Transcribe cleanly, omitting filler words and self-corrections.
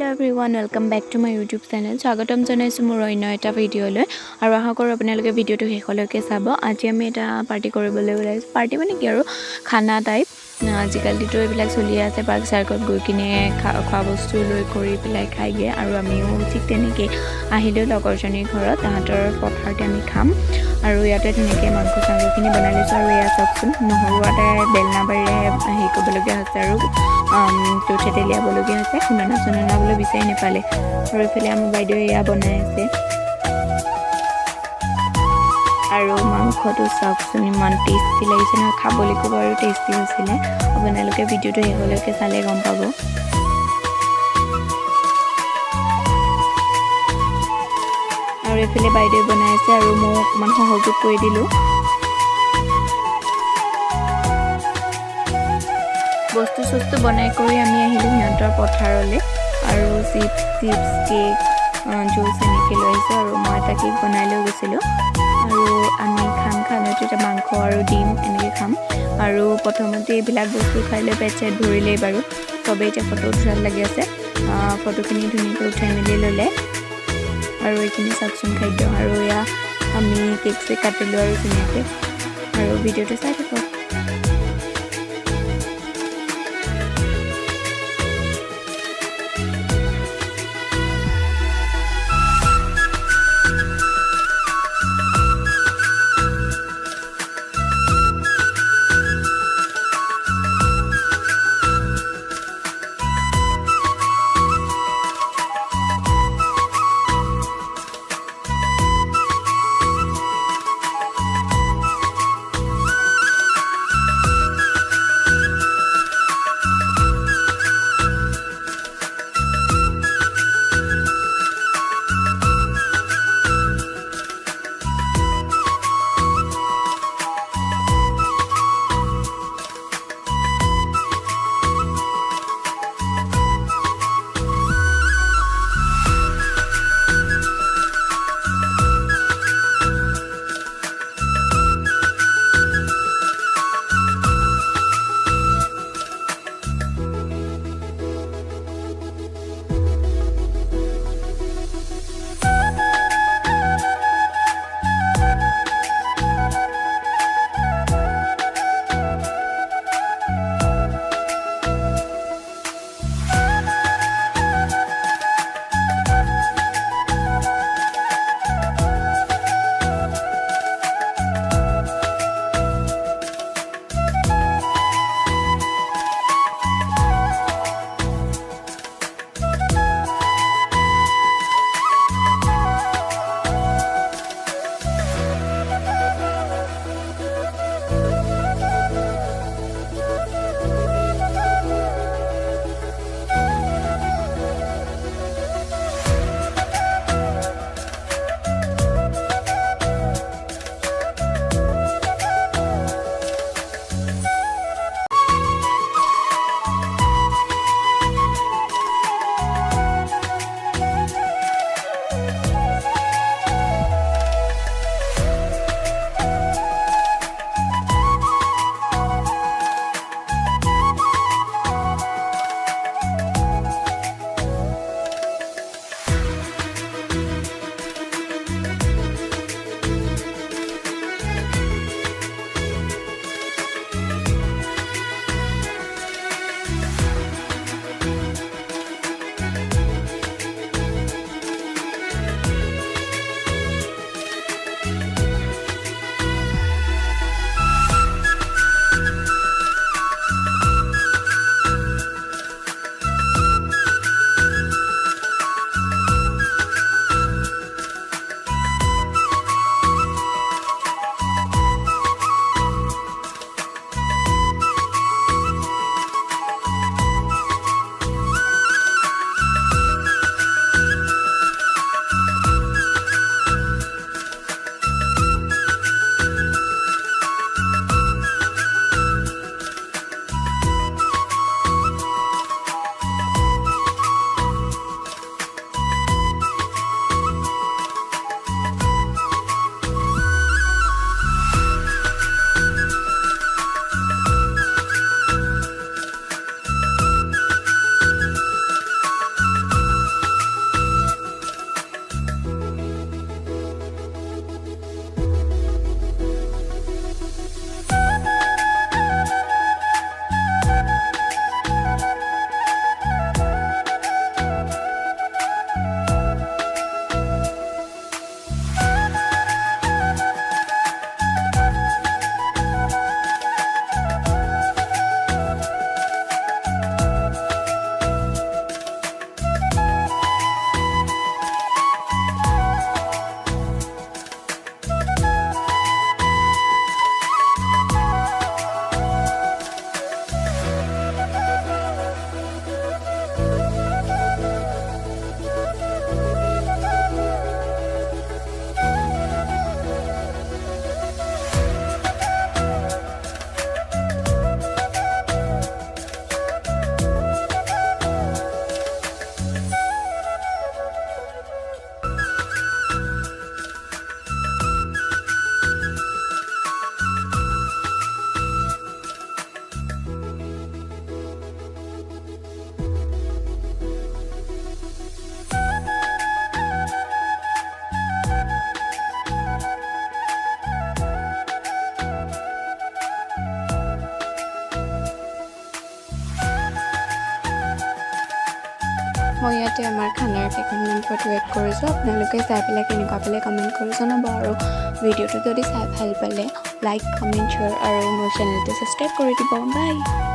everyone, welcome back to my YouTube channel. স্বাগতম জনাইছো মোৰ অন্য এটা ভিডিঅ'লৈ আৰু আশা কৰোঁ আপোনালোকে ভিডিঅ'টো শেষলৈকে চাব। আজি আমি এটা পাৰ্টি কৰিবলৈ ওলাইছোঁ। পাৰ্টি মানে কি আৰু খানা টাইপ। আজিকালিতো এইবিলাক চলি আছে, পাৰ্ক চাৰ্কত গৈ কিনে খোৱা বস্তু লৈ কৰি পেলাই খাইগে আৰু আমিও ঠিক তেনেকৈ আহিলোঁ লগৰজনীৰ ঘৰত। তাহাঁতৰ পথাৰতে আমি খাম আৰু ইয়াতে ধুনীয়াকৈ মাংস চাংসখিনি বনাই লৈছোঁ। আৰু এয়া চাওকচোন, নহৰু এটা বেলনা বাৰীৰে হেৰি কৰিবলগীয়া হৈছে আৰু থেতেলিয়াবলগীয়া হৈছে। খুন্দনা চুন্দনাবলৈ বিচাৰি নাপালে আৰু এইফালে আমাৰ বাইদেৱে এয়া বনাই আছে। আৰু মাংসটো চাওকচোন, ইমান টেষ্টি লাগিছে নহয়, খাবলৈ খুব আৰু টেষ্টি হৈছিলে। আপোনালোকে ভিডিঅ'টো শেষলৈকে চালে গম পাব। আৰু এইফালে বাইদেৱে বনাই আছে আৰু মই অকণমান সহযোগ কৰি দিলোঁ। বস্তু চস্তু বনাই কৰি আমি আহিলোঁ সিহঁতৰ পথাৰলৈ আৰু চিপছ কেক জুচ এনেকৈ লৈ আহিছোঁ আৰু মই এটা কেক বনাই লৈ গৈছিলোঁ। আৰু আমি খানাটো এতিয়া মাংস আৰু ডিম এনেকৈ খাম। আৰু প্ৰথমতে এইবিলাক বস্তু খাই লৈ পেট চেট ভৰিলেই বাৰু। চবেই এতিয়া ফটো উঠাত লাগি আছে। ফটোখিনি ধুনীয়াকৈ উঠাই মেলি ল'লে আৰু এইখিনি চাওকচোন খাদ্য। আৰু এয়া আমি কেক চেক কাটিলোঁ আৰু ধুনীয়াকৈ। আৰু ভিডিঅ'টো চাই থাকক। মই ইয়াতে আমাৰ খানাৰ কেইখনমান ফটো এড কৰিছোঁ। আপোনালোকে চাই পেলাই কেনেকুৱা পালে কমেণ্ট কৰি জনাব, আৰু ভিডিঅ'টো যদি চাই ভাল পালে লাইক, কমেণ্ট, শ্বেয়াৰ আৰু মোৰ চেনেলটো ছাবস্ক্ৰাইব কৰি দিব। বাই।